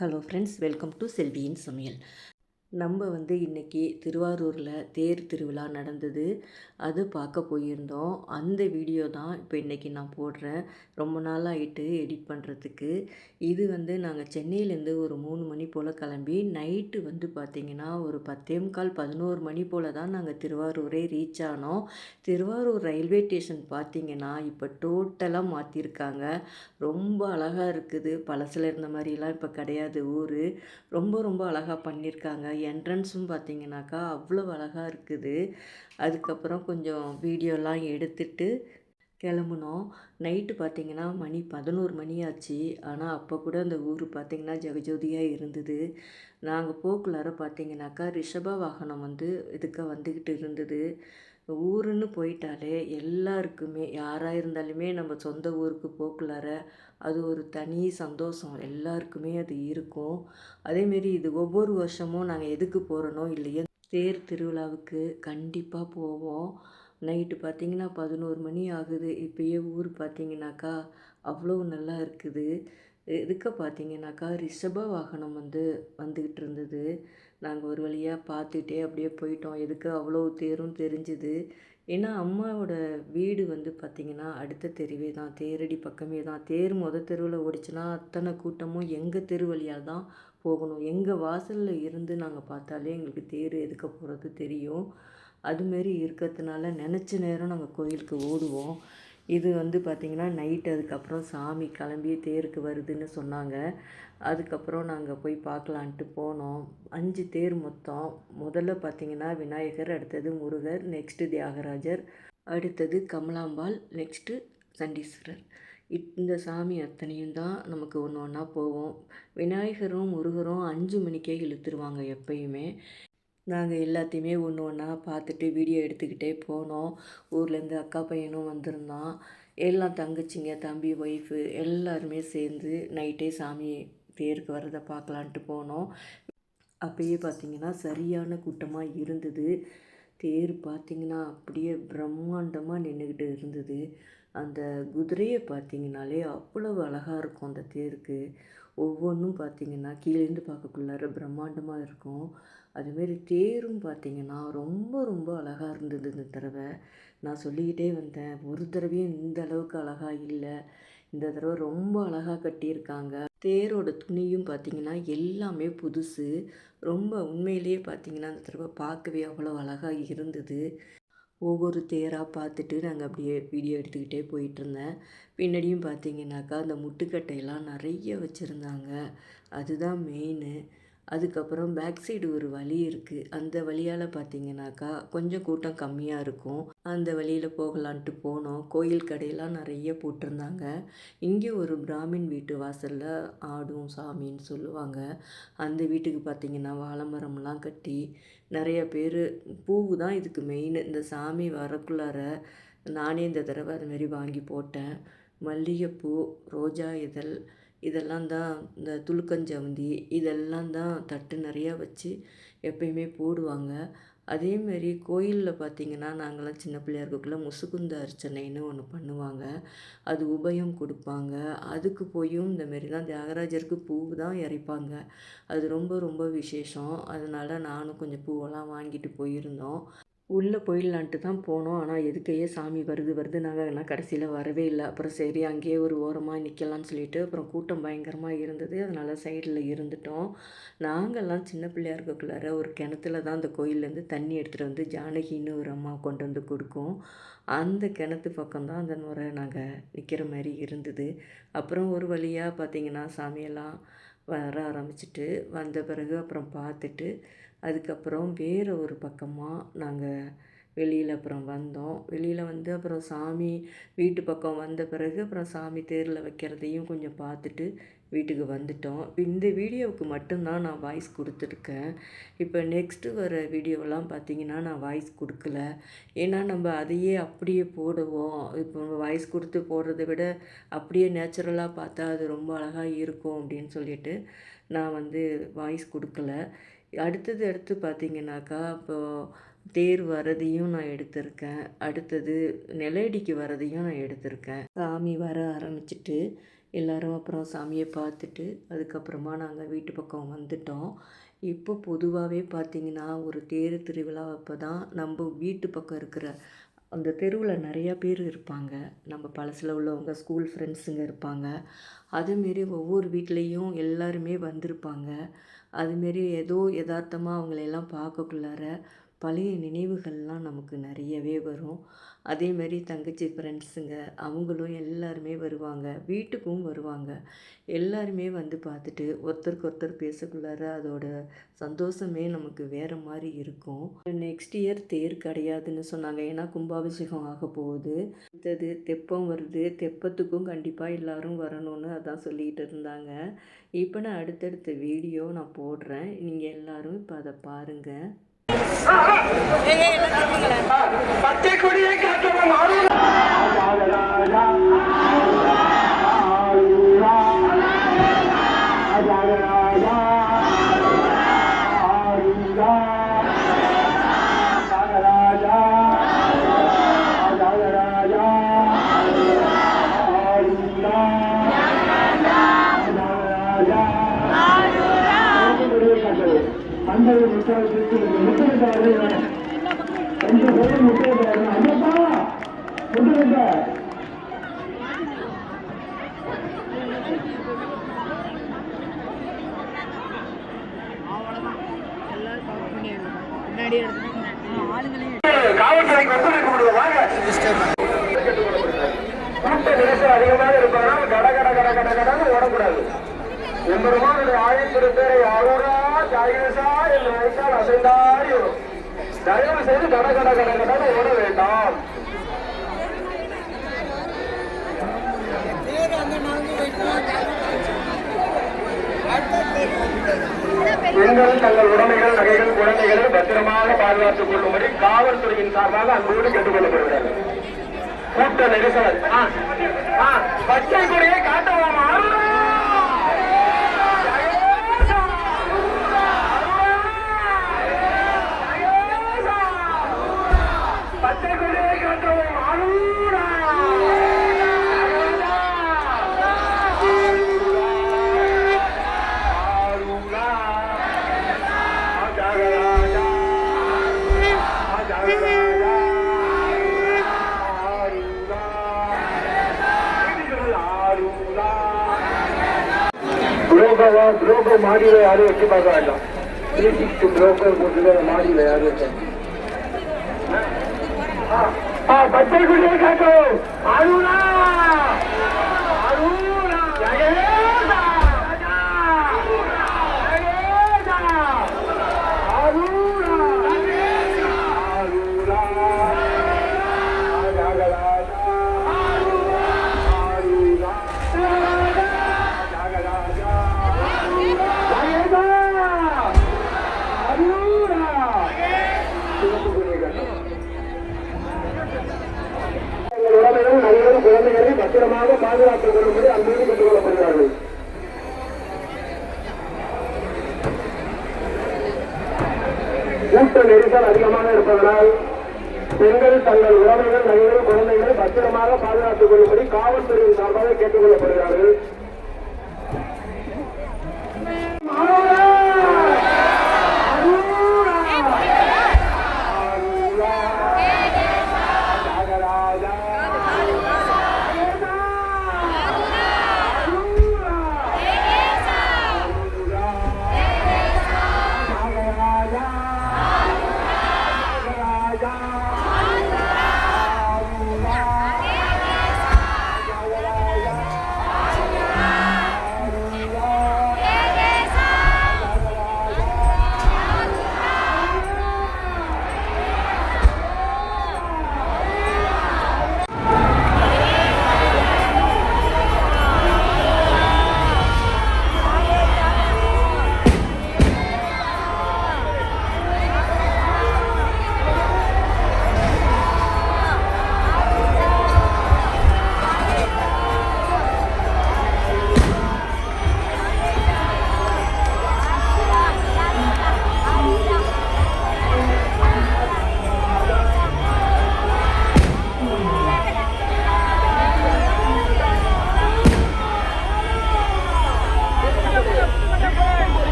Hello friends, welcome to செல்வியின் சமையல். நம்ம இன்றைக்கி திருவாரூரில் தேர் திருவிழா நடந்தது. அது பார்க்க போயிருந்தோம். அந்த வீடியோ தான் இப்போ இன்றைக்கி நான் போடுறேன். ரொம்ப நாள் ஆகிட்டு எடிட் பண்ணுறதுக்கு. இது நாங்கள் சென்னையிலேருந்து ஒரு 3 மணி போல் கிளம்பி நைட்டு பார்த்திங்கன்னா ஒரு 10:15 11 மணி போல் தான் நாங்கள் திருவாரூரே ரீச் ஆனோம். திருவாரூர் ரயில்வே ஸ்டேஷன் பார்த்திங்கன்னா இப்போ டோட்டலாக மாற்றிருக்காங்க. ரொம்ப அழகாக இருக்குது. பழசில் இருந்த மாதிரிலாம் இப்போ கிடையாது ஊர். ரொம்ப ரொம்ப அழகாக பண்ணியிருக்காங்க. என்ட்ரன்ஸும் பார்த்திங்கனாக்கா அவ்வளோ அழகாக இருக்குது. அதுக்கப்புறம் கொஞ்சம் வீடியோலாம் எடுத்துட்டு கிளம்புனோம். நைட்டு பார்த்திங்கன்னா மணி 11 மணி ஆச்சு. ஆனால் அப்போ கூட அந்த ஊர் பார்த்திங்கன்னா ஜெகஜோதியாக இருந்தது. நாங்கள் போக்குள்ளார பார்த்திங்கனாக்கா ரிஷப வாகனம் இதுக்கு வந்துக்கிட்டு இருந்தது. ஊருன்னு போயிட்டாலே எல்லாருக்குமே யாராக இருந்தாலுமே நம்ம சொந்த ஊருக்கு போக்குள்ளார அது ஒரு தனி சந்தோஷம் எல்லாருக்குமே அது இருக்கும். அதேமாரி இது ஒவ்வொரு வருஷமும் நாங்கள் எதுக்கு போகிறோனோ இல்லையோ தேர் திருவிழாவுக்கு கண்டிப்பாக போவோம். நைட்டு பார்த்திங்கன்னா 11 மணி ஆகுது. இப்போயே ஊர் பார்த்திங்கனாக்கா அவ்வளோ நல்லா இருக்குது. எதுக்க பார்த்திங்கனாக்கா ரிஷப வாகனம் வந்துக்கிட்டு இருந்தது. நாங்கள் ஒரு வழியாக பார்த்துட்டே அப்படியே போயிட்டோம். எதுக்கு அவ்வளோ தேரும் தெரிஞ்சுது. ஏன்னா அம்மாவோட வீடு பார்த்திங்கன்னா அடுத்த தெருவே தான், தேரடி பக்கமே தான். தேர் தெருவில் ஓடிச்சுன்னா அத்தனை கூட்டமும் எங்கள் தெரு வழியாக தான் போகணும். எங்கள் வாசலில் இருந்து நாங்கள் பார்த்தாலே எங்களுக்கு தேர் எதுக்க போகிறது தெரியும். அதுமாரி இருக்கிறதுனால நினச்ச நேரம் நாங்கள் கோயிலுக்கு ஓடுவோம். இது பார்த்திங்கன்னா நைட்டு அதுக்கப்புறம் சாமி கிளம்பி தேருக்கு வருதுன்னு சொன்னாங்க. அதுக்கப்புறம் நாங்கள் போய் பார்க்கலான்ட்டு போனோம். 5 தேர் மொத்தம். முதல்ல பார்த்திங்கன்னா விநாயகர், அடுத்தது முருகர், நெக்ஸ்ட்டு தியாகராஜர், அடுத்தது கமலாம்பாள், நெக்ஸ்ட்டு சண்டீஸ்வரர். இந்த சாமி அத்தனையும் தான் நமக்கு ஒன்று ஒன்றா போவோம். விநாயகரும் முருகரும் 5 மணிக்கே இழுத்துருவாங்க எப்பயுமே. நாங்கள் எல்லாத்தையுமே ஒன்று ஒன்றா பார்த்துட்டு வீடியோ எடுத்துக்கிட்டே போனோம். ஊர்லேருந்து அக்கா பையனும் வந்திருந்தான். எல்லாம் தங்கச்சிங்க, தம்பி, ஒய்ஃபு எல்லாருமே சேர்ந்து நைட்டே சாமி தேருக்கு வர்றதை பார்க்கலான்ட்டு போனோம். அப்பயே பார்த்திங்கன்னா சரியான கூட்டமாக இருந்தது. தேர் பார்த்திங்கன்னா அப்படியே பிரம்மாண்டமாக நின்றுக்கிட்டு இருந்தது. அந்த குதிரையை பார்த்திங்கனாலே அவ்வளவு அழகாக இருக்கும். அந்த தேருக்கு ஒவ்வொன்றும் பார்த்திங்கன்னா கீழேருந்து பார்க்கக்குள்ளார பிரம்மாண்டமாக இருக்கும். அதுமாரி தேரும் பார்த்திங்கன்னா ரொம்ப ரொம்ப அழகாக இருந்தது. இந்த தடவை நான் சொல்லிக்கிட்டே வந்தேன், ஒரு தடவையும் இந்த அளவுக்கு அழகாக இல்லை, இந்த தடவை ரொம்ப அழகாக கட்டியிருக்காங்க. தேரோட துணியும் பார்த்திங்கன்னா எல்லாமே புதுசு. ரொம்ப உண்மையிலேயே பார்த்திங்கன்னா அந்த தடவை பார்க்கவே அவ்வளோ அழகாக இருந்தது. ஒவ்வொரு தேராக பார்த்துட்டு நாங்கள் அப்படியே வீடியோ எடுத்துக்கிட்டே போயிட்டுருந்தேன். பின்னாடியும் பார்த்திங்கனாக்கா அந்த முட்டுக்கட்டையெல்லாம் நிறைய வச்சுருந்தாங்க. அதுதான் மெயினு. அதுக்கப்புறம் பேக் சைடு ஒரு வழி இருக்குது. அந்த வழியால் பார்த்திங்கனாக்கா கொஞ்சம் கூட்டம் கம்மியாக இருக்கும். அந்த வழியில் போகலான்ட்டு போனோம். கோயில் கடையெல்லாம் நிறைய போட்டிருந்தாங்க. இங்கே ஒரு பிராமின் வீட்டு வாசலில் ஆடும் சாமின்னு சொல்லுவாங்க. அந்த வீட்டுக்கு பார்த்திங்கன்னா வாழை மரம்லாம் கட்டி நிறைய பேர், பூவு தான் இதுக்கு மெயின். இந்த சாமி வரக்குள்ளார நானே இந்த தடவை அதுமாரி வாங்கி போட்டேன். மல்லிகைப்பூ, ரோஜா இதழ், இதெல்லாம் தான் இந்த துளுக்கஞ்சவந்தி, இதெல்லாம் தான் தட்டு நிறையா வச்சு எப்பயுமே போடுவாங்க. அதேமாரி கோயிலில் பார்த்திங்கன்னா நாங்கள்லாம் சின்ன பிள்ளையா இருக்கக்குள்ள முசுகுந்த அர்ச்சனைன்னு ஒன்று பண்ணுவாங்க. அது உபயம் கொடுப்பாங்க. அதுக்கு போயும் இந்தமாரி தான் தியாகராஜருக்கு பூ தான் இறைப்பாங்க. அது ரொம்ப ரொம்ப விசேஷம். அதனால் நானும் கொஞ்சம் பூவெல்லாம் வாங்கிட்டு போயிருந்தோம். உள்ளே போயிடலான்ட்டு தான் போனோம். ஆனால் எதுக்கையே சாமி வருது வருது நாங்கள் எல்லாம் கடைசியில் வரவே இல்லை. அப்புறம் சரி அங்கேயே ஒரு ஓரமாக நிற்கலான்னு சொல்லிட்டு அப்புறம் கூட்டம் பயங்கரமாக இருந்தது. அதனால் சைடில் இருந்துட்டோம். நாங்கள்லாம் சின்ன பிள்ளையா இருக்கக்குள்ளார ஒரு கிணத்துல தான் அந்த கோயிலேருந்து தண்ணி எடுத்துகிட்டு ஜானகின்னு ஒரு அம்மா கொண்டு கொடுக்கும். அந்த கிணத்து பக்கம்தான் அந்த முறை நாங்கள் நிற்கிற மாதிரி இருந்தது. அப்புறம் ஒரு வழியாக பார்த்திங்கன்னா சாமியெல்லாம் வர ஆரம்பிச்சிட்டு வந்த பிறகு அப்புறம் பார்த்துட்டு அதுக்கப்புறம் வேறு ஒரு பக்கமாக நாங்கள் வெளியில் அப்புறம் வந்தோம். வெளியில் அப்புறம் சாமி வீட்டு பக்கம் வந்த பிறகு அப்புறம் சாமி தேரில் வைக்கிறதையும் கொஞ்சம் பார்த்துட்டு வீட்டுக்கு வந்துட்டோம். இந்த வீடியோவுக்கு மட்டும்தான் நான் வாய்ஸ் கொடுத்துருக்கேன். இப்போ நெக்ஸ்ட்டு வர வீடியோவெல்லாம் பார்த்திங்கன்னா நான் வாய்ஸ் கொடுக்கல. ஏன்னா நம்ம அதையே அப்படியே போடுவோம். இப்போ வாய்ஸ் கொடுத்து போடுறத விட அப்படியே நேச்சுரலாக பார்த்தா அது ரொம்ப அழகாக இருக்கும் அப்படின்னு சொல்லிட்டு நான் வாய்ஸ் கொடுக்கல. அடுத்து பார்த்திங்கனாக்கா இப்போது தேர் வரதையும் நான் எடுத்திருக்கேன். அடுத்தது நெல்லையடிக்கு வரதையும் நான் எடுத்திருக்கேன். சாமி வர ஆரம்பிச்சிட்டு எல்லோரும் அப்புறம் சாமியை பார்த்துட்டு அதுக்கப்புறமா நாங்கள் வீட்டு பக்கம் வந்துட்டோம். இப்போ பொதுவாகவே பார்த்திங்கன்னா ஒரு தேர் திருவிழா அப்போ தான் நம்ம வீட்டு பக்கம் இருக்கிற அந்த தெருவில் நிறையா பேர் இருப்பாங்க. நம்ம பழசில் உள்ளவங்க, ஸ்கூல் ஃப்ரெண்ட்ஸுங்க இருப்பாங்க. அதுமாரி ஒவ்வொரு வீட்லேயும் எல்லாருமே வந்திருப்பாங்க. அதுமாரி ஏதோ எதார்த்தமாக அவங்களையெல்லாம் பார்க்கக்குள்ளார பழைய நினைவுகள்லாம் நமக்கு நிறையவே வரும். அதேமாரி தங்கச்சி ஃப்ரெண்ட்ஸுங்க அவங்களும் எல்லாருமே வருவாங்க, வீட்டுக்கும் வருவாங்க. எல்லாருமே வந்து பார்த்துட்டு ஒருத்தருக்கு ஒருத்தர் பேசக்குள்ளார அதோட சந்தோஷமே நமக்கு வேறு மாதிரி இருக்கும். நெக்ஸ்ட் இயர் தேர் கிடையாதுன்னு சொன்னாங்க, ஏன்னா கும்பாபிஷேகம் ஆக போகுது. அடுத்தது தெப்பம் வருது, தெப்பத்துக்கும் கண்டிப்பாக எல்லோரும் வரணும்னு அதான் சொல்லிகிட்டு இருந்தாங்க. இப்போ நான் அடுத்தடுத்த வீடியோ நான் போடுறேன், நீங்கள் எல்லோரும் இப்போ அதை பாருங்கள். பச்சை கொடியை காட்டவும் காவல்துறைக்கு ஒத்துழைக்க முடியுவாங்க. கூட்ட நெரிசல் அதிகமாக இருப்பதனால் கட கட கட கட கடன்னு ஓடக்கூடாது. எம்பெருமானுடைய 1000 பேரை அருளா ஜாயிசா என்று நினைத்தால் அசைந்தாடி வரும். தயவு செய்து கட கட கட கடன்னு ஓட வேண்டாம். பெண்கள் தங்கள் உடைமைகள், நகைகள், குழந்தைகளை பத்திரமாக பாதுகாத்துக் கொள்ளும்படி காவல்துறையின் சார்பாக அன்போடு கேட்டுக் கொள்ளப்படுகிறார்கள். கூட்ட நெரிசல் பச்சை கொடியை காட்டவும் பச்சை கொடியை காட்டவும் புரோக்கர் மாடியில யாரும் வச்சு பார்க்க வேண்டாம். 360 புரோக்கர் போட்டு மாடியில யாரும் வச்சா பச்சை குடியை காட்டும் அருணா அருணா ஜெயேதா ஜெயேதா அருணா அருணா ஜகராஜா அருணா ஜகராஜா ஜெயேதா அருணா சிவப்பு குடியை காட்டும். உடமைகள், நகைகள், குழந்தைகளை பத்திரமாக பாதுகாத்துக் கொள்ளும்படி அன்போடு கேட்டுக் கொள்ளப்படுகிறார்கள். கூட்ட நெரிசல் அதிகமாக இருப்பதனால் பெண்கள் தங்கள் உடமைகள், நகைகள், குழந்தைகளை பத்திரமாக பாதுகாத்துக் கொள்ளும்படி காவல்துறையின் சார்பாக கேட்டுக் கொள்ளப்படுகிறார்கள்.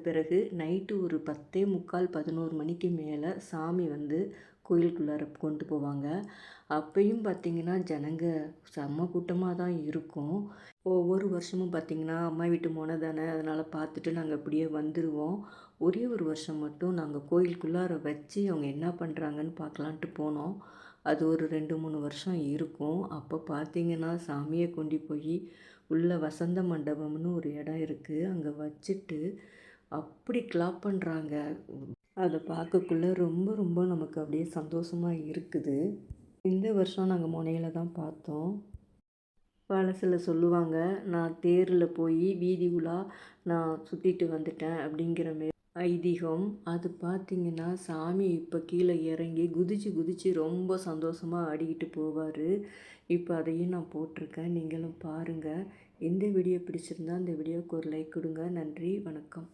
பிறகு நைட்டு ஒரு 10:45 11 மணிக்கு மேலே சாமி வந்து கோயிலுக்குள்ளார கொண்டு போவாங்க. அப்பயும் பார்த்திங்கன்னா ஜனங்க செம்ம கூட்டமாக தான் இருக்கும். ஒவ்வொரு வருஷமும் பார்த்திங்கன்னா அம்மா வீட்டு மொனை தானே, அதனால் பார்த்துட்டு நாங்கள் அப்படியே வந்துடுவோம். ஒரே ஒரு வருஷம் மட்டும் நாங்கள் கோயிலுக்குள்ளார வச்சு அவங்க என்ன பண்ணுறாங்கன்னு பார்க்கலான்ட்டு போனோம். அது ஒரு 2 3 வருஷம் இருக்கும். அப்போ பார்த்திங்கன்னா சாமியை கொண்டு போய் உள்ள வசந்த மண்டபம்னு ஒரு இடம் இருக்குது, அங்கே வச்சுட்டு அப்படி கிளாப் பண்ணுறாங்க. அதை பார்க்கக்குள்ள ரொம்ப ரொம்ப நமக்கு அப்படியே சந்தோஷமாக இருக்குது. இந்த வருஷம் நாங்கள் முனையில் தான் பார்த்தோம். பழசில் சொல்லுவாங்க, நான் தேரில் போய் வீதி உலா நான் சுற்றிட்டு வந்துட்டேன் அப்படிங்கிற மாரி ஐதீகம். அது பார்த்திங்கன்னா சாமி இப்போ கீழே இறங்கி குதிச்சு குதிச்சு ரொம்ப சந்தோஷமாக ஆடிக்கிட்டு போவார். இப்போ அதையும் நான் போட்டிருக்கேன், நீங்களும் பாருங்கள். இந்த வீடியோ பிடிச்சிருந்தா இந்த வீடியோவுக்கு ஒரு லைக் கொடுங்க. நன்றி, வணக்கம்.